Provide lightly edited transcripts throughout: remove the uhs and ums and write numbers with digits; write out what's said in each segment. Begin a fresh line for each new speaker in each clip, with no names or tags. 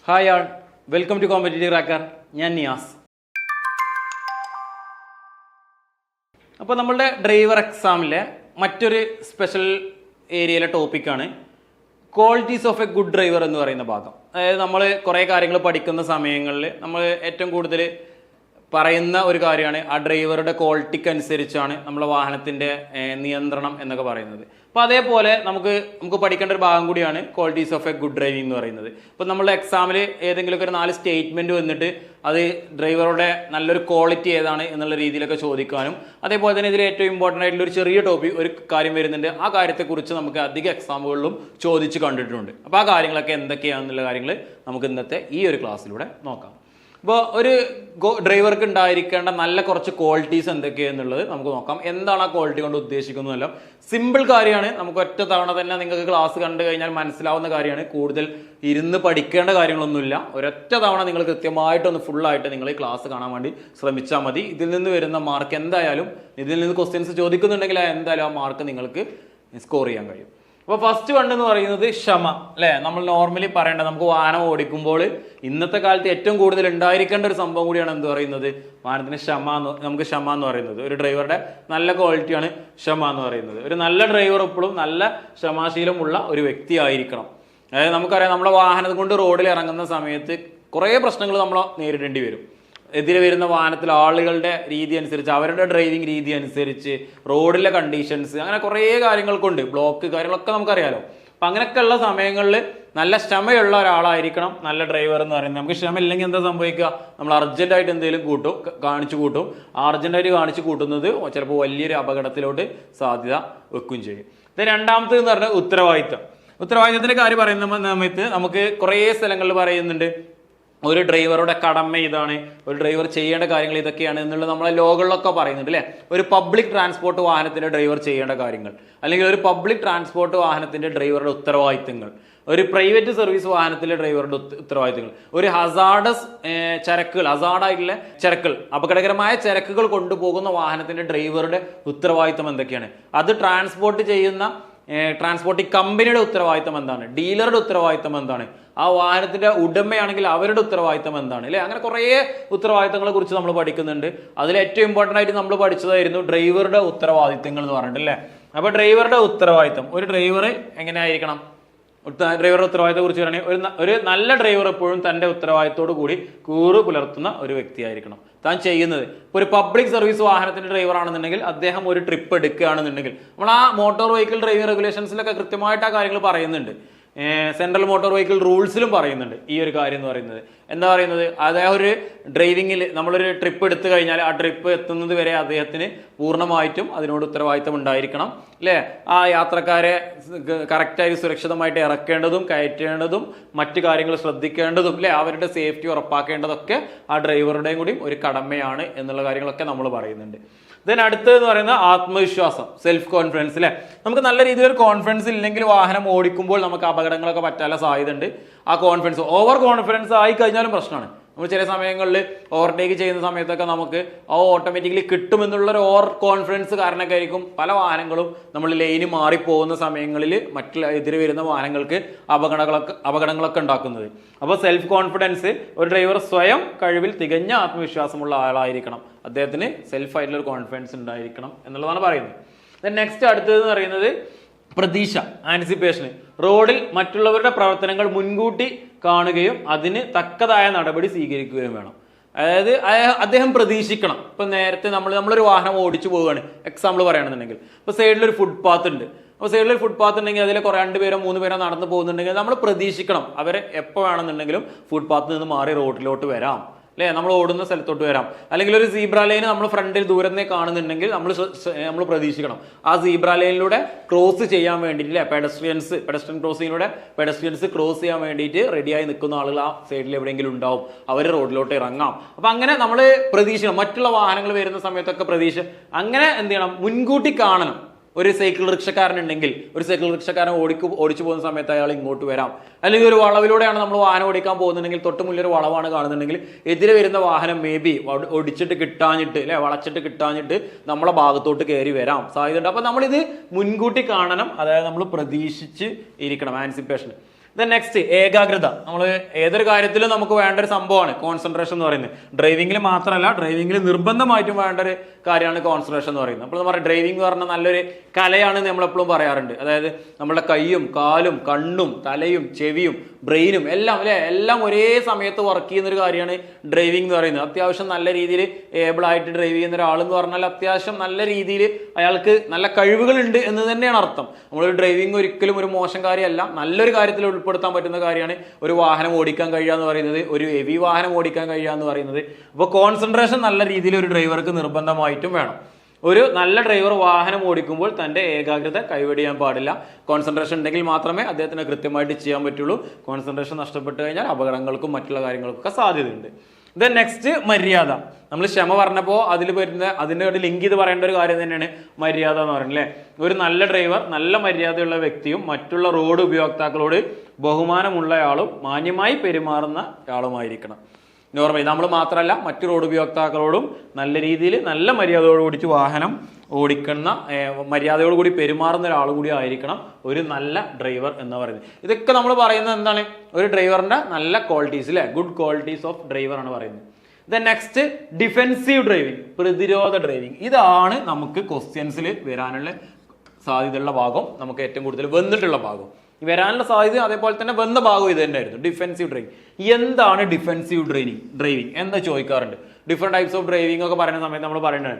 Hi all, welcome to competitive cracker. ഞാൻ നിയാസ്. അപ്പോൾ നമ്മളുടെ ഡ്രൈവർ എക്സാമിലെ മറ്റൊരു സ്പെഷ്യൽ ഏരിയയിലെ ടോപ്പിക്കാണ് qualities of A good driver എന്ന് പറയുന്ന ഭാഗം. അതായത് നമ്മൾ കുറേ കാര്യങ്ങൾ പഠിക്കുന്ന സമയങ്ങളിൽ നമ്മൾ ഏറ്റവും കൂടുതൽ പറയുന്ന ഒരു കാര്യമാണ് ആ ഡ്രൈവറുടെ ക്വാളിറ്റിക്ക് അനുസരിച്ചാണ് നമ്മുടെ വാഹനത്തിൻ്റെ നിയന്ത്രണം എന്നൊക്കെ പറയുന്നത്. അപ്പോൾ അതേപോലെ നമുക്ക് പഠിക്കേണ്ട ഒരു ഭാഗം കൂടിയാണ് qualities of A good driving എന്ന് പറയുന്നത്. ഇപ്പോൾ നമ്മളുടെ എക്സാമിൽ ഏതെങ്കിലുമൊക്കെ ഒരു 4 സ്റ്റേറ്റ്മെൻറ്റ് വന്നിട്ട് അത് ഡ്രൈവറുടെ നല്ലൊരു ക്വാളിറ്റി ഏതാണ് എന്നുള്ള രീതിയിലൊക്കെ ചോദിക്കാനും, അതേപോലെ തന്നെ ഇതിൽ ഏറ്റവും ഇമ്പോർട്ടൻ്റ് ആയിട്ടുള്ള ഒരു ചെറിയ ഒരു കാര്യം വരുന്നുണ്ട്. ആ കാര്യത്തെക്കുറിച്ച് നമുക്ക് അധിക എക്സാമുകളിലും ചോദിച്ച് കണ്ടിട്ടുണ്ട്. അപ്പോൾ ആ കാര്യങ്ങളൊക്കെ എന്തൊക്കെയാണെന്നുള്ള കാര്യങ്ങൾ നമുക്ക് ഇന്നത്തെ ഈ ഒരു ക്ലാസ്സിലൂടെ നോക്കാം. അപ്പോൾ ഒരു ഡ്രൈവർക്ക് ഉണ്ടായിരിക്കേണ്ട നല്ല കുറച്ച് ക്വാളിറ്റീസ് എന്തൊക്കെയാണെന്നുള്ളത് നമുക്ക് നോക്കാം. എന്താണ് ആ ക്വാളിറ്റി കൊണ്ട് ഉദ്ദേശിക്കുന്നതല്ല, സിമ്പിൾ കാര്യമാണ്. നമുക്ക് ഒറ്റ തവണ തന്നെ നിങ്ങൾക്ക് ക്ലാസ് കണ്ടു കഴിഞ്ഞാൽ മനസ്സിലാവുന്ന കാര്യമാണ്. കൂടുതൽ ഇരുന്ന് പഠിക്കേണ്ട കാര്യങ്ങളൊന്നുമില്ല. ഒരൊറ്റ തവണ നിങ്ങൾ കൃത്യമായിട്ടൊന്ന് ഫുള്ളായിട്ട് നിങ്ങൾ ഈ ക്ലാസ് കാണാൻ വേണ്ടി ശ്രമിച്ചാൽ മതി. ഇതിൽ നിന്ന് വരുന്ന മാർക്ക് എന്തായാലും, ഇതിൽ നിന്ന് ക്വസ്റ്റ്യൻസ് ചോദിക്കുന്നുണ്ടെങ്കിൽ എന്തായാലും ആ മാർക്ക് നിങ്ങൾക്ക് സ്കോർ ചെയ്യാൻ കഴിയും. അപ്പോൾ ഫസ്റ്റ് വൺ എന്ന് പറയുന്നത് ക്ഷമ, അല്ലേ? നമ്മൾ നോർമലി പറയേണ്ടത്, നമുക്ക് വാഹനം ഓടിക്കുമ്പോൾ ഇന്നത്തെ കാലത്ത് ഏറ്റവും കൂടുതൽ ഉണ്ടായിരിക്കേണ്ട ഒരു സംഭവം കൂടിയാണ് എന്ത് പറയുന്നത്, വാഹനത്തിന് ക്ഷമ എന്ന് പറയുന്നത്. ഒരു ഡ്രൈവറുടെ നല്ല ക്വാളിറ്റിയാണ് ക്ഷമ എന്ന് പറയുന്നത്. ഒരു നല്ല ഡ്രൈവർ എപ്പോഴും നല്ല ക്ഷമാശീലമുള്ള ഒരു വ്യക്തി ആയിരിക്കണം. അതായത് നമുക്കറിയാം, നമ്മുടെ വാഹനം കൊണ്ട് റോഡിൽ ഇറങ്ങുന്ന സമയത്ത് കുറേ പ്രശ്നങ്ങൾ നമ്മൾ നേരിടേണ്ടി വരും. എതിരെ വരുന്ന വാഹനത്തിൽ ആളുകളുടെ രീതി അനുസരിച്ച്, അവരുടെ ഡ്രൈവിംഗ് രീതി അനുസരിച്ച്, റോഡിലെ കണ്ടീഷൻസ്, അങ്ങനെ കുറേ കാര്യങ്ങൾക്കുണ്ട്, ബ്ലോക്ക് കാര്യങ്ങളൊക്കെ നമുക്കറിയാലോ. അപ്പം അങ്ങനെയൊക്കെയുള്ള സമയങ്ങളിൽ നല്ല ക്ഷമയുള്ള ഒരാളായിരിക്കണം നല്ല ഡ്രൈവർ എന്ന് പറയുന്നത്. നമുക്ക് ക്ഷമ ഇല്ലെങ്കിൽ എന്താ സംഭവിക്കുക, നമ്മൾ അർജൻറ്റായിട്ട് എന്തെങ്കിലും കാണിച്ചു കൂട്ടും. ആർജൻറ്റായിട്ട് കാണിച്ചു കൂട്ടുന്നത് ചിലപ്പോൾ വലിയൊരു അപകടത്തിലോട്ട് സാധ്യത വെക്കുകയും ചെയ്യും. ഇത് രണ്ടാമത്തേത് എന്ന് പറഞ്ഞാൽ ഉത്തരവാദിത്തത്തിൻ്റെ കാര്യം പറയുന്ന സമയത്ത് നമുക്ക് കുറേ സ്ഥലങ്ങളിൽ പറയുന്നുണ്ട് ഒരു ഡ്രൈവറുടെ കടമ ഇതാണ്, ഒരു ഡ്രൈവർ ചെയ്യേണ്ട കാര്യങ്ങൾ ഇതൊക്കെയാണ് എന്നുള്ളത് നമ്മളെ ലോകളിലൊക്കെ പറയുന്നുണ്ട്, അല്ലേ? ഒരു പബ്ലിക് ട്രാൻസ്പോർട്ട് വാഹനത്തിന്റെ ഡ്രൈവർ ചെയ്യേണ്ട കാര്യങ്ങൾ, അല്ലെങ്കിൽ ഒരു പബ്ലിക് ട്രാൻസ്പോർട്ട് വാഹനത്തിന്റെ ഡ്രൈവറുടെ ഉത്തരവാദിത്തങ്ങൾ, ഒരു പ്രൈവറ്റ് സർവീസ് വാഹനത്തിലെ ഡ്രൈവറുടെ ഉത്തരവാദിത്തങ്ങൾ, ഒരു ഹസാർഡായിട്ടുള്ള ചരക്കുകൾ, അപകടകരമായ ചരക്കുകൾ കൊണ്ടുപോകുന്ന വാഹനത്തിന്റെ ഡ്രൈവറുടെ ഉത്തരവാദിത്തം എന്തൊക്കെയാണ്, അത് ട്രാൻസ്പോർട്ടിംഗ് കമ്പനിയുടെ ഉത്തരവാദിത്തം എന്താണ്, ഡീലറുടെ ഉത്തരവാദിത്തം എന്താണ്, ആ വാഹനത്തിന്റെ ഉടമയാണെങ്കിൽ അവരുടെ ഉത്തരവാദിത്തം എന്താണ്, അല്ലെ? അങ്ങനെ കുറേ ഉത്തരവാദിത്തങ്ങളെ കുറിച്ച് നമ്മൾ പഠിക്കുന്നുണ്ട്. അതിൽ ഏറ്റവും ഇമ്പോർട്ടൻ്റ് ആയിട്ട് നമ്മൾ പഠിച്ചതായിരുന്നു ഡ്രൈവറുടെ ഉത്തരവാദിത്തങ്ങൾ എന്ന് പറഞ്ഞിട്ട്, അല്ലേ? അപ്പൊ ഡ്രൈവറുടെ ഉത്തരവാദിത്തം, ഒരു ഡ്രൈവർ എങ്ങനെയായിരിക്കണം, ഡ്രൈവറുടെ ഉത്തരവാദിത്തത്തെ കുറിച്ച് പറയുകയാണെങ്കിൽ ഒരു നല്ല ഡ്രൈവർ എപ്പോഴും തന്റെ ഉത്തരവാദിത്തോടു കൂടി കൂറ് പുലർത്തുന്ന ഒരു വ്യക്തിയായിരിക്കണം. താൻ ചെയ്യുന്നത് ഇപ്പോൾ ഒരു പബ്ലിക് സർവീസ് വാഹനത്തിന്റെ ഡ്രൈവർ ആണെന്നുണ്ടെങ്കിൽ അദ്ദേഹം ഒരു ട്രിപ്പ് എടുക്കുകയാണെന്നുണ്ടെങ്കിൽ നമ്മൾ ആ മോട്ടോർ വെഹിക്കിൾ ഡ്രൈവിംഗ് റെഗുലേഷൻസിലൊക്കെ കൃത്യമായിട്ട് ആ കാര്യങ്ങൾ പറയുന്നുണ്ട്. സെൻട്രൽ മോട്ടോർ വെഹിക്കിൾ റൂൾസിലും പറയുന്നുണ്ട് ഈ ഒരു കാര്യം എന്ന് പറയുന്നത്. എന്താ പറയുന്നത്, അതായത് ഒരു ഡ്രൈവിങ്ങിൽ നമ്മളൊരു ട്രിപ്പ് എടുത്തു കഴിഞ്ഞാൽ ആ ട്രിപ്പ് എത്തുന്നത് വരെ അദ്ദേഹത്തിന് പൂർണ്ണമായിട്ടും അതിനോട് ഉത്തരവാദിത്തം ഉണ്ടായിരിക്കണം, അല്ലേ? ആ യാത്രക്കാരെ കറക്റ്റായി സുരക്ഷിതമായിട്ട് ഇറക്കേണ്ടതും കയറ്റേണ്ടതും മറ്റു കാര്യങ്ങൾ ശ്രദ്ധിക്കേണ്ടതും, അല്ലേ? അവരുടെ സേഫ്റ്റി ഉറപ്പാക്കേണ്ടതൊക്കെ ആ ഡ്രൈവറുടെയും കൂടി ഒരു കടമയാണ് എന്നുള്ള കാര്യങ്ങളൊക്കെ നമ്മൾ പറയുന്നുണ്ട്. ദെൻ അടുത്തതെന്ന് പറയുന്നത് ആത്മവിശ്വാസം, സെൽഫ് കോൺഫിഡൻസ്, അല്ലേ? നമുക്ക് നല്ല രീതിയിൽ ഒരു കോൺഫിഡൻസ് ഇല്ലെങ്കിൽ വാഹനം ഓടിക്കുമ്പോൾ നമുക്ക് അപകടങ്ങളൊക്കെ പറ്റാനുള്ള സാധ്യത ഉണ്ട്. ആ കോൺഫിഡൻസ്, ഓവർ കോൺഫിഡൻസ് ആയി കഴിഞ്ഞാലും പ്രശ്നമാണ്. നമ്മൾ ചില സമയങ്ങളിൽ ഓവർടേക്ക് ചെയ്യുന്ന സമയത്തൊക്കെ നമുക്ക് ഓട്ടോമാറ്റിക്കലി കിട്ടുമെന്നുള്ളൊരു ഓവർ കോൺഫിഡൻസ് കാരണമൊക്കെ ആയിരിക്കും പല വാഹനങ്ങളും നമ്മൾ ലൈന് മാറിപ്പോകുന്ന സമയങ്ങളിൽ എതിരെ വരുന്ന വാഹനങ്ങൾക്ക് അപകടങ്ങളൊക്കെ ഉണ്ടാക്കുന്നത്. അപ്പോൾ സെൽഫ് കോൺഫിഡൻസ്, ഒരു ഡ്രൈവർ സ്വയം കഴിവിൽ തികഞ്ഞ ആത്മവിശ്വാസമുള്ള ആളായിരിക്കണം, അദ്ദേഹത്തിന് സെൽഫായിട്ടുള്ള ഒരു കോൺഫിഡൻസ് ഉണ്ടായിരിക്കണം എന്നുള്ളതാണ് പറയുന്നത്. നെക്സ്റ്റ് അടുത്തതെന്ന് പറയുന്നത് പ്രതീക്ഷ, ആൻസിപ്പേഷൻ. റോഡിൽ മറ്റുള്ളവരുടെ പ്രവർത്തനങ്ങൾ മുൻകൂട്ടി കാണുകയും അതിന് തക്കതായ നടപടി സ്വീകരിക്കുകയും വേണം. അതായത് അദ്ദേഹം പ്രതീക്ഷിക്കണം. ഇപ്പൊ നേരത്തെ നമ്മളൊരു വാഹനം ഓടിച്ചു പോവുകയാണ്, എക്സാമ്പിൾ പറയുകയാണെന്നുണ്ടെങ്കിൽ, ഇപ്പൊ സൈഡിലൊരു ഫുട്പാത്ത് ഉണ്ട്. അപ്പോൾ സൈഡിലൊരു ഫുട്പാത്ത് ഉണ്ടെങ്കിൽ അതിൽ 2 പേരോ 3 പേരോ നടന്നു പോകുന്നുണ്ടെങ്കിൽ നമ്മൾ പ്രതീക്ഷിക്കണം അവരെ എപ്പോൾ വേണമെന്നുണ്ടെങ്കിലും ഫുട്പാത്തിൽ നിന്ന് മാറി റോഡിലോട്ട് വരാം, അല്ലേ? നമ്മൾ ഓടുന്ന സ്ഥലത്തോട്ട് വരാം. അല്ലെങ്കിൽ ഒരു സീബ്ര ലൈൻ നമ്മൾ ഫ്രണ്ടിൽ ദൂരത്തെ കാണുന്നുണ്ടെങ്കിൽ നമ്മൾ പ്രതീക്ഷിക്കണം ആ സീബ്ര ലൈനിലൂടെ ക്രോസ് ചെയ്യാൻ വേണ്ടിയിട്ട്, അല്ലേ? പെഡസ്ട്രിയൻ ക്രോസിങ്ങിലൂടെ പെഡസ്ട്രിയൻസ് ക്രോസ് ചെയ്യാൻ വേണ്ടിയിട്ട് റെഡിയായി നിൽക്കുന്ന ആളുകൾ ആ സൈഡിൽ എവിടെയെങ്കിലും ഉണ്ടാവും, അവർ റോഡിലോട്ട് ഇറങ്ങാം. അപ്പം അങ്ങനെ നമ്മൾ പ്രതീക്ഷിക്കണം. മറ്റുള്ള വാഹനങ്ങൾ വരുന്ന സമയത്തൊക്കെ അങ്ങനെ എന്ത് ചെയ്യണം, മുൻകൂട്ടി കാണണം. ഒരു സൈക്കിൾ റിക്ഷക്കാരനുണ്ടെങ്കിൽ ഒരു സൈക്കിൾ റിക്ഷക്കാരൻ ഓടിച്ചു പോകുന്ന സമയത്ത് അയാൾ ഇങ്ങോട്ട് വരാം. അല്ലെങ്കിൽ ഒരു വളവിലൂടെയാണ് നമ്മൾ വാഹനം ഓടിക്കാൻ പോകുന്നുണ്ടെങ്കിൽ തൊട്ട് മുന്നിലൊരു വളവാണ് കാണുന്നുണ്ടെങ്കിൽ എതിരെ വരുന്ന വാഹനം മേ ബി വളച്ചിട്ട് കിട്ടാഞ്ഞിട്ട് നമ്മളെ ഭാഗത്തോട്ട് കയറി വരാം സാധ്യതയുണ്ട്. അപ്പൊ നമ്മളിത് മുൻകൂട്ടി കാണണം, അതായത് നമ്മൾ പ്രതീക്ഷിച്ച് ഇരിക്കണം, ആൻസിപ്പേഷൻ. നെക്സ്റ്റ് ഏകാഗ്രത. നമ്മൾ ഏതൊരു കാര്യത്തിലും നമുക്ക് വേണ്ട ഒരു സംഭവമാണ് കോൺസെൻട്രേഷൻ എന്ന് പറയുന്നത്. ഡ്രൈവിംഗിൽ മാത്രമല്ല, ഡ്രൈവിംഗിൽ നിർബന്ധമായിട്ടും വേണ്ട ഒരു കാര്യമാണ് കോൺസെൻട്രേഷൻ എന്ന് പറയുന്നത്. അപ്പോൾ നമ്മൾ ഡ്രൈവിംഗ് എന്ന് പറഞ്ഞാൽ നല്ലൊരു കലയാണ് നമ്മൾ എപ്പോഴും പറയാറുണ്ട്. അതായത് നമ്മുടെ കൈയും കാലും കണ്ണും തലയും ചെവിയും ബ്രെയിനും എല്ലാം അല്ലെ, എല്ലാം ഒരേ സമയത്ത് വർക്ക് ചെയ്യുന്ന ഒരു കാര്യമാണ് ഡ്രൈവിംഗ് എന്ന് പറയുന്നത്. അത്യാവശ്യം നല്ല രീതിയിൽ ഏബിൾ ആയിട്ട് ഡ്രൈവ് ചെയ്യുന്ന ഒരാൾ എന്ന് പറഞ്ഞാൽ അത്യാവശ്യം നല്ല രീതിയിൽ അയാൾക്ക് നല്ല കഴിവുകളുണ്ട് എന്ന് തന്നെയാണ് അർത്ഥം. നമ്മളൊരു ഡ്രൈവിംഗ് ഒരിക്കലും ഒരു മോശം കാര്യമല്ല, നല്ലൊരു കാര്യത്തിൽ ഉൾപ്പെടുത്താൻ പറ്റുന്ന കാര്യമാണ് ഒരു വാഹനം ഓടിക്കാൻ കഴിയുക എന്ന് പറയുന്നത്, ഒരു ഹെവി വാഹനം ഓടിക്കാൻ കഴിയുക എന്ന് പറയുന്നത്. അപ്പോൾ കോൺസെൻട്രേഷൻ നല്ല രീതിയിൽ ഒരു ഡ്രൈവർക്ക് നിർബന്ധമായിട്ടും വേണം. ഒരു നല്ല ഡ്രൈവർ വാഹനം ഓടിക്കുമ്പോൾ തൻ്റെ ഏകാഗ്രത കൈവെടിയാൻ പാടില്ല. കോൺസെൻട്രേഷൻ ഉണ്ടെങ്കിൽ മാത്രമേ അദ്ദേഹത്തിന് കൃത്യമായിട്ട് ചെയ്യാൻ പറ്റുള്ളൂ. കോൺസെൻട്രേഷൻ നഷ്ടപ്പെട്ടു കഴിഞ്ഞാൽ അപകടങ്ങൾക്കും മറ്റുള്ള കാര്യങ്ങൾക്കൊക്കെ സാധ്യതയുണ്ട്. ദെൻ നെക്സ്റ്റ് മര്യാദ. നമ്മൾ ക്ഷമ പറഞ്ഞപ്പോൾ അതിൽ വരുന്ന അതിൻ്റെ ഒരു ലിങ്ക് ചെയ്ത് പറയേണ്ട ഒരു കാര്യം തന്നെയാണ് മര്യാദ എന്ന് പറയുന്നത് അല്ലേ. ഒരു നല്ല ഡ്രൈവർ നല്ല മര്യാദയുള്ള വ്യക്തിയും മറ്റുള്ള റോഡ് ഉപയോക്താക്കളോട് ബഹുമാനമുള്ളയാളും മാന്യമായി പെരുമാറുന്ന ആളുമായിരിക്കണം. നോർമലി നമ്മൾ മാത്രമല്ല മറ്റു റോഡ് ഉപയോക്താക്കളോടും നല്ല രീതിയിൽ നല്ല മര്യാദയോട് കൂടിച്ച് വാഹനം ഓടിക്കുന്ന മര്യാദയോടുകൂടി പെരുമാറുന്ന ഒരാൾ കൂടി ആയിരിക്കണം ഒരു നല്ല ഡ്രൈവർ എന്ന് പറയുന്നത്. ഇതൊക്കെ നമ്മൾ പറയുന്നത് എന്താണ്, ഒരു ഡ്രൈവറിന്റെ നല്ല ക്വാളിറ്റീസ് അല്ലെ, ഗുഡ് ക്വാളിറ്റീസ് ഓഫ് ഡ്രൈവർ ആണ് പറയുന്നത്. ദെൻ നെക്സ്റ്റ് ഡിഫെൻസീവ് ഡ്രൈവിംഗ്, പ്രതിരോധ ഡ്രൈവിംഗ്. ഇതാണ് നമുക്ക് ക്വസ്റ്റ്യൻസിൽ വരാനുള്ള സാധ്യതയുള്ള ഭാഗം, നമുക്ക് ഏറ്റവും കൂടുതൽ വന്നിട്ടുള്ള ഭാഗം. വരാനുള്ള സാധ്യത അതേപോലെ തന്നെ വന്ന ഭാഗം ഇത് തന്നെയായിരുന്നു, ഡിഫെൻസീവ് ഡ്രൈവിംഗ്. എന്താണ് ഡിഫെൻസീവ് ഡ്രൈവിംഗ് എന്ന് ചോദിക്കാറുണ്ട്. ഡിഫറെന്റ് ടൈപ്സ് ഓഫ് ഡ്രൈവിംഗ് ഒക്കെ പറയുന്ന സമയത്ത് നമ്മൾ പറയുന്നത്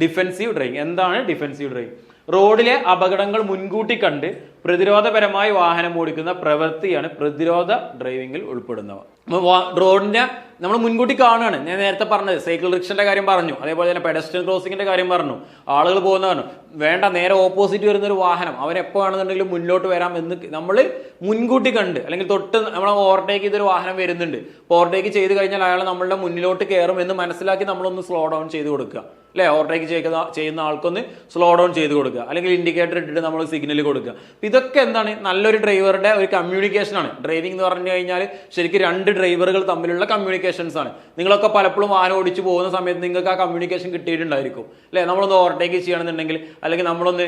ഡിഫെൻസീവ് ഡ്രൈവിംഗ്. എന്താണ് ഡിഫെൻസീവ് ഡ്രൈവിംഗ്? റോഡിലെ അപകടങ്ങൾ മുൻകൂട്ടി കണ്ട് പ്രതിരോധപരമായി വാഹനം ഓടിക്കുന്ന പ്രവൃത്തിയാണ് പ്രതിരോധ ഡ്രൈവിംഗിൽ ഉൾപ്പെടുന്നവ. റോഡിന്റെ നമ്മൾ മുൻകൂട്ടി കാണുകയാണ്. ഞാൻ നേരത്തെ പറഞ്ഞത് സൈക്കിൾ റിക്ഷന്റെ കാര്യം പറഞ്ഞു, അതേപോലെ തന്നെ പെഡസ്ട്രിയൻ ക്രോസിംഗിന്റെ കാര്യം പറഞ്ഞു, ആളുകൾ പോകുന്നതാണ്. വേണ്ട, നേരെ ഓപ്പോസിറ്റ് വരുന്ന ഒരു വാഹനം അവൻ എപ്പോൾ വേണമെന്നുണ്ടെങ്കിലും മുന്നോട്ട് വരാം എന്ന് നമ്മൾ മുൻകൂട്ടി കണ്ട്, അല്ലെങ്കിൽ തൊട്ട് നമ്മൾ ഓവർടേക്ക് ചെയ്തൊരു വാഹനം വരുന്നുണ്ട്, ഓവർടേക്ക് ചെയ്ത് കഴിഞ്ഞാൽ അയാൾ നമ്മളുടെ മുന്നിലോട്ട് കയറും എന്ന് മനസ്സിലാക്കി നമ്മളൊന്ന് സ്ലോ ഡൗൺ ചെയ്ത് കൊടുക്കുക അല്ലെ. ഓവർടേക്ക് ചെയ്യുന്ന ആൾക്കൊന്ന് സ്ലോ ഡൗൺ ചെയ്ത് കൊടുക്കുക, അല്ലെങ്കിൽ ഇൻഡിക്കേറ്റർ ഇട്ടിട്ട് നമ്മൾ സിഗ്നൽ കൊടുക്കുക. ഇതൊക്കെ എന്താണ്, നല്ലൊരു ഡ്രൈവറുടെ ഒരു കമ്മ്യൂണിക്കേഷൻ ആണ്. ഡ്രൈവിംഗ് എന്ന് പറഞ്ഞു കഴിഞ്ഞാൽ ശരിക്കും രണ്ട് ഡ്രൈവറുകൾ തമ്മിലുള്ള കമ്മ്യൂണിക്കേഷൻസ് ആണ്. നിങ്ങളൊക്കെ പലപ്പോഴും വാഹനം ഓടിച്ചു പോകുന്ന സമയത്ത് നിങ്ങൾക്ക് ആ കമ്മ്യൂണിക്കേഷൻ കിട്ടിയിട്ടുണ്ടായിരിക്കും അല്ലെ. നമ്മളൊന്ന് ഓവർടേക്ക് ചെയ്യണമെന്നുണ്ടെങ്കിൽ, അല്ലെങ്കിൽ നമ്മളൊന്ന്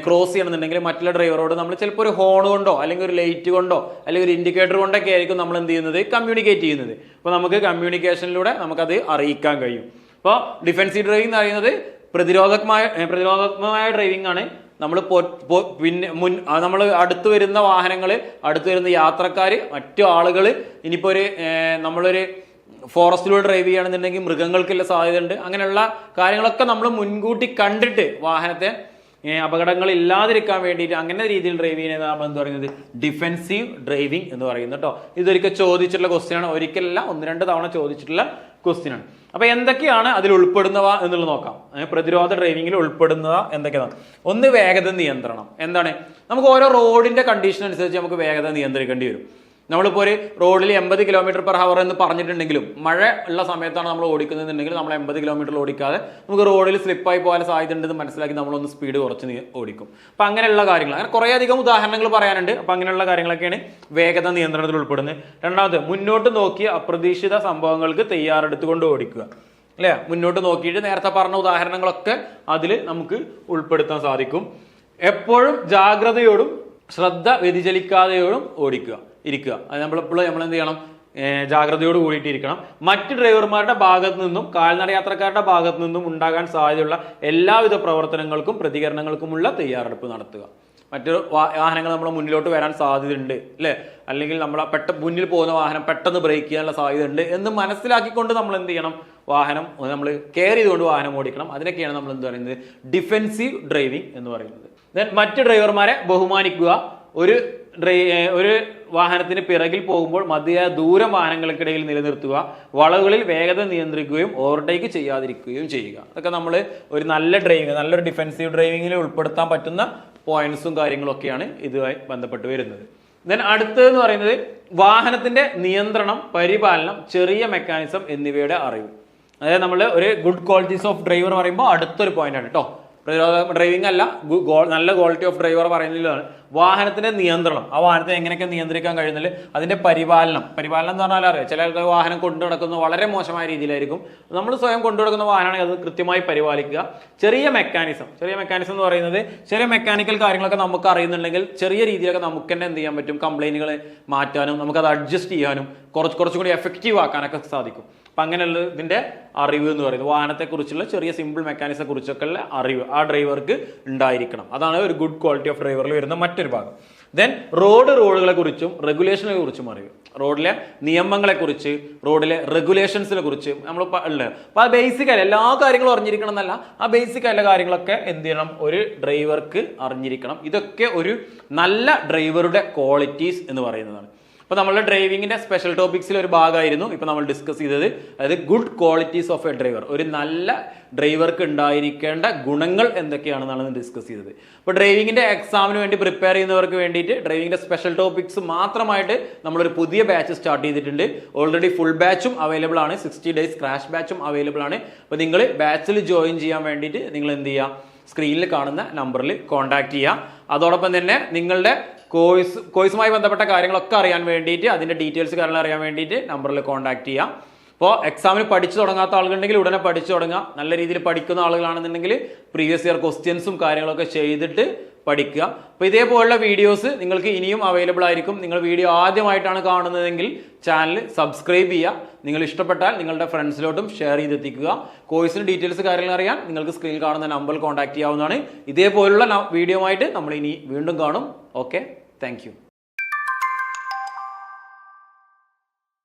ക്രോസ് ചെയ്യണമെന്നുണ്ടെങ്കിൽ മറ്റുള്ള ഡ്രൈവറോട് നമ്മൾ ചിലപ്പോൾ ഒരു ഹോൺ കൊണ്ടോ അല്ലെങ്കിൽ ഒരു ലൈറ്റ് കൊണ്ടോ അല്ലെങ്കിൽ ഒരു ഇൻഡിക്കേറ്റർ കൊണ്ടൊക്കെ ആയിരിക്കും നമ്മൾ എന്ത് ചെയ്യുന്നത്, കമ്മ്യൂണിക്കേറ്റ് ചെയ്യുന്നത്. അപ്പോൾ നമുക്ക് കമ്മ്യൂണിക്കേഷനിലൂടെ നമുക്കത് അറിയിക്കാൻ കഴിയും. അപ്പോൾ ഡിഫെൻസീവ് ഡ്രൈവിംഗ് എന്ന് പറയുന്നത് പ്രതിരോധാത്മകമായ ഡ്രൈവിംഗ് ആണ്. നമ്മൾ പിന്നെ നമ്മൾ അടുത്ത് വരുന്ന വാഹനങ്ങൾ, അടുത്ത് വരുന്ന യാത്രക്കാർ, മറ്റു ആളുകൾ, ഇനിയിപ്പോൾ നമ്മളൊരു ഫോറസ്റ്റിലൂടെ ഡ്രൈവ് ചെയ്യുകയാണെന്നുണ്ടെങ്കിൽ മൃഗങ്ങൾക്കുള്ള സാധ്യതയുണ്ട്. അങ്ങനെയുള്ള കാര്യങ്ങളൊക്കെ നമ്മൾ മുൻകൂട്ടി കണ്ടിട്ട് വാഹനത്തെ അപകടങ്ങൾ ഇല്ലാതിരിക്കാൻ വേണ്ടിയിട്ട് അങ്ങനെ രീതിയിൽ ഡ്രൈവ് ചെയ്യുന്നത് നമ്മൾ എന്ത് പറയുന്നത്, ഡിഫെൻസീവ് ഡ്രൈവിംഗ് എന്ന് പറയുന്നത് കേട്ടോ. ഇതൊരിക്കൽ ചോദിച്ചിട്ടുള്ള ക്വസ്റ്റ്യൻ ആണ്, ഒരിക്കലല്ല 1-2 തവണ ചോദിച്ചിട്ടുള്ള ക്വസ്റ്റ്യൻ ആണ്. അപ്പൊ എന്തൊക്കെയാണ് അതിൽ ഉൾപ്പെടുന്നവ എന്നുള്ളത് നോക്കാം. പ്രതിരോധ ഡ്രൈവിംഗിൽ ഉൾപ്പെടുന്നവ എന്തൊക്കെയാണ്? ഒന്ന്, വേഗത നിയന്ത്രണം. എന്താണ്, നമുക്ക് ഓരോ റോഡിന്റെ കണ്ടീഷൻ അനുസരിച്ച് നമുക്ക് വേഗത നിയന്ത്രിക്കേണ്ടി വരും. നമ്മളിപ്പോൾ ഒരു റോഡിൽ 80 km/h എന്ന് പറഞ്ഞിട്ടുണ്ടെങ്കിലും മഴ ഉള്ള സമയത്താണ് നമ്മൾ ഓടിക്കുന്നതെന്നുണ്ടെങ്കിൽ നമ്മൾ 80 km ഓടിക്കാതെ നമുക്ക് റോഡിൽ സ്ലിപ്പായി പോകാൻ സാധ്യത ഉണ്ടെന്ന് മനസ്സിലാക്കി നമ്മളൊന്ന് സ്പീഡ് കുറച്ച് ഓടിക്കും. അപ്പം അങ്ങനെയുള്ള കാര്യങ്ങൾ, അങ്ങനെ കുറേ അധികം ഉദാഹരണങ്ങൾ പറയാനുണ്ട്. അപ്പം അങ്ങനെയുള്ള കാര്യങ്ങളൊക്കെയാണ് വേഗത നിയന്ത്രണത്തിൽ ഉൾപ്പെടുന്നത്. രണ്ടാമത്, മുന്നോട്ട് നോക്കിയ അപ്രതീക്ഷിത സംഭവങ്ങൾക്ക് തയ്യാറെടുത്തുകൊണ്ട് ഓടിക്കുക അല്ലേ. മുന്നോട്ട് നോക്കിയിട്ട് നേരത്തെ പറഞ്ഞ ഉദാഹരണങ്ങളൊക്കെ അതിൽ നമുക്ക് ഉൾപ്പെടുത്താൻ സാധിക്കും. എപ്പോഴും ജാഗ്രതയോടും ശ്രദ്ധ വ്യതിചലിക്കാതെയോടും ഇരിക്കുക. അത് നമ്മളെപ്പോഴും നമ്മൾ എന്ത് ചെയ്യണം, ജാഗ്രതയോട് കൂടിയിട്ട് ഇരിക്കണം. മറ്റ് ഡ്രൈവർമാരുടെ ഭാഗത്തു നിന്നും കാൽനട യാത്രക്കാരുടെ ഭാഗത്തു നിന്നും ഉണ്ടാകാൻ സാധ്യതയുള്ള എല്ലാവിധ പ്രവർത്തനങ്ങൾക്കും പ്രതികരണങ്ങൾക്കുമുള്ള തയ്യാറെടുപ്പ് നടത്തുക. മറ്റു വാഹനങ്ങൾ നമ്മുടെ മുന്നിലോട്ട് വരാൻ സാധ്യതയുണ്ട് അല്ലേ, അല്ലെങ്കിൽ നമ്മളെ മുന്നിൽ പോകുന്ന വാഹനം പെട്ടെന്ന് ബ്രേക്ക് ചെയ്യാനുള്ള സാധ്യതയുണ്ട് എന്ന് മനസ്സിലാക്കിക്കൊണ്ട് നമ്മൾ എന്ത് ചെയ്യണം, വാഹനം നമ്മൾ കെയർ ചെയ്തുകൊണ്ട് വാഹനം ഓടിക്കണം. അതിനൊക്കെയാണ് നമ്മൾ എന്ത് പറയുന്നത്, ഡിഫെൻസീവ് ഡ്രൈവിംഗ് എന്ന് പറയുന്നത്. ദെൻ മറ്റ് ഡ്രൈവർമാരെ ബഹുമാനിക്കുക. ഒരു വാഹനത്തിന് പിറകിൽ പോകുമ്പോൾ മതിയായ ദൂരം വാഹനങ്ങൾക്കിടയിൽ നിലനിർത്തുക. വളവുകളിൽ വേഗത നിയന്ത്രിക്കുകയും ഓവർടേക്ക് ചെയ്യാതിരിക്കുകയും ചെയ്യുക. അതൊക്കെ നമ്മൾ ഒരു നല്ല ഡ്രൈവിംഗ്, നല്ലൊരു ഡിഫെൻസീവ് ഡ്രൈവിംഗിൽ ഉൾപ്പെടുത്താൻ പറ്റുന്ന പോയിന്റ്സും കാര്യങ്ങളൊക്കെയാണ് ഇതുമായി ബന്ധപ്പെട്ട് വരുന്നത്. ദെൻ അടുത്തതെന്ന് പറയുന്നത് വാഹനത്തിന്റെ നിയന്ത്രണം, പരിപാലനം, ചെറിയ മെക്കാനിസം എന്നിവയുടെ അറിവ്. അതായത് നമ്മൾ ഒരു ഗുഡ് ക്വാളിറ്റീസ് ഓഫ് ഡ്രൈവർ പറയുമ്പോൾ അടുത്തൊരു പോയിന്റ് ആണ് കേട്ടോ. പ്രതിരോധ ഡ്രൈവിംഗ് അല്ല, നല്ല ക്വാളിറ്റി ഓഫ് ഡ്രൈവർ പറയുന്നതിലാണ്. വാഹനത്തിന്റെ നിയന്ത്രണം, ആ വാഹനത്തെ എങ്ങനെയൊക്കെ നിയന്ത്രിക്കാൻ കഴിയുന്നില്ല, അതിന്റെ പരിപാലനം എന്ന് പറഞ്ഞാൽ അറിയാം, ചില ആൾക്കാർ വാഹനം കൊണ്ടു നടക്കുന്നത് വളരെ മോശമായ രീതിയിലായിരിക്കും. നമ്മൾ സ്വയം കൊണ്ടു നടക്കുന്ന വാഹനമാണെങ്കിൽ അത് കൃത്യമായി പരിപാലിക്കുക. ചെറിയ മെക്കാനിസം എന്ന് പറയുന്നത് ചെറിയ മെക്കാനിക്കൽ കാര്യങ്ങളൊക്കെ നമുക്ക് അറിയുന്നുണ്ടെങ്കിൽ ചെറിയ രീതിയിലൊക്കെ നമുക്ക് തന്നെ എന്ത് ചെയ്യാൻ പറ്റും, കംപ്ലൈന്റുകൾ മാറ്റാനും നമുക്കത് അഡ്ജസ്റ്റ് ചെയ്യാനും കുറച്ചും കൂടി എഫക്റ്റീവ് ആക്കാനൊക്കെ സാധിക്കും. അപ്പം അങ്ങനെയുള്ള ഇതിന്റെ അറിവ് എന്ന് പറയുന്നത് വാഹനത്തെക്കുറിച്ചുള്ള ചെറിയ സിമ്പിൾ മെക്കാനിസത്തെ കുറിച്ചൊക്കെ ഉള്ള അറിവ് ആ ഡ്രൈവർക്ക് ഉണ്ടായിരിക്കണം. അതാണ് ഒരു ഗുഡ് ക്വാളിറ്റി ഓഫ് ഡ്രൈവറിൽ വരുന്ന മറ്റൊരു ഭാഗം. ദെൻ റോഡുകളെ കുറിച്ചും റെഗുലേഷനെ കുറിച്ചും അറിവ്, റോഡിലെ നിയമങ്ങളെ കുറിച്ച്, റോഡിലെ റെഗുലേഷൻസിനെ കുറിച്ച് നമ്മൾ ഉള്ളത്. അപ്പോൾ ആ ബേസിക് ആയ എല്ലാ കാര്യങ്ങളും അറിഞ്ഞിരിക്കണം എന്നല്ല, ആ ബേസിക് ആയ കാര്യങ്ങളൊക്കെ എന്ത് ചെയ്യണം, ഒരു ഡ്രൈവർക്ക് അറിഞ്ഞിരിക്കണം. ഇതൊക്കെ ഒരു നല്ല ഡ്രൈവറുടെ ക്വാളിറ്റീസ് എന്ന് പറയുന്നതാണ്. അപ്പോൾ നമ്മളുടെ ഡ്രൈവിങ്ങിന്റെ സ്പെഷ്യൽ ടോപ്പിക്സിൽ ഒരു ഭാഗമായിരുന്നു ഇപ്പോൾ നമ്മൾ ഡിസ്കസ് ചെയ്തത്, അതായത് good qualities of A driver. ഒരു നല്ല ഡ്രൈവർക്ക് ഉണ്ടായിരിക്കേണ്ട ഗുണങ്ങൾ എന്തൊക്കെയാണെന്നാണ് ഡിസ്കസ് ചെയ്തത്. അപ്പോൾ ഡ്രൈവിങ്ങിന്റെ എക്സാമിന് വേണ്ടി പ്രിപ്പയർ ചെയ്യുന്നവർക്ക് വേണ്ടിയിട്ട് ഡ്രൈവിങ്ങിന്റെ സ്പെഷ്യൽ ടോപ്പിക്സ് മാത്രമായിട്ട് നമ്മളൊരു പുതിയ ബാച്ച് സ്റ്റാർട്ട് ചെയ്തിട്ടുണ്ട്. ഓൾറെഡി ഫുൾ ബാച്ചും അവൈലബിൾ ആണ്, 60 days ക്രാഷ് ബാച്ചും അവൈലബിൾ ആണ്. അപ്പോൾ നിങ്ങൾ ബാച്ചിൽ ജോയിൻ ചെയ്യാൻ വേണ്ടിയിട്ട് നിങ്ങൾ എന്ത് ചെയ്യുക, സ്ക്രീനിൽ കാണുന്ന നമ്പറിൽ കോൺടാക്ട് ചെയ്യുക. അതോടൊപ്പം തന്നെ നിങ്ങളുടെ കോഴ്സുമായി ബന്ധപ്പെട്ട കാര്യങ്ങളൊക്കെ അറിയാൻ വേണ്ടിയിട്ട്, അതിൻ്റെ ഡീറ്റെയിൽസ് കാര്യങ്ങൾ അറിയാൻ വേണ്ടിയിട്ട് നമ്പറിൽ കോൺടാക്ട് ചെയ്യുക. അപ്പോൾ എക്സാമിന് പഠിച്ചു തുടങ്ങാത്ത ആളുകളുണ്ടെങ്കിൽ ഉടനെ പഠിച്ചു തുടങ്ങുക. നല്ല രീതിയിൽ പഠിക്കുന്ന ആളുകളാണെന്നുണ്ടെങ്കിൽ പ്രീവിയസ് ഇയർ ക്വസ്റ്റ്യൻസും കാര്യങ്ങളൊക്കെ ചെയ്തിട്ട് പഠിക്കുക. അപ്പോൾ ഇതേപോലുള്ള വീഡിയോസ് നിങ്ങൾക്ക് ഇനിയും അവൈലബിൾ ആയിരിക്കും. നിങ്ങൾ വീഡിയോ ആദ്യമായിട്ടാണ് കാണുന്നതെങ്കിൽ ചാനൽ സബ്സ്ക്രൈബ് ചെയ്യുക. നിങ്ങൾ ഇഷ്ടപ്പെട്ടാൽ നിങ്ങളുടെ ഫ്രണ്ട്സിലോട്ടും ഷെയർ ചെയ്തെത്തിക്കുക. കോഴ്സിന് ഡീറ്റെയിൽസ് കാര്യങ്ങൾ അറിയാൻ നിങ്ങൾക്ക് സ്ക്രീനിൽ കാണുന്ന നമ്പറിൽ കോൺടാക്ട് ചെയ്യാവുന്നതാണ്. ഇതേപോലുള്ള വീഡിയോ ആയിട്ട് നമ്മൾ ഇനി വീണ്ടും കാണും. Okay, thank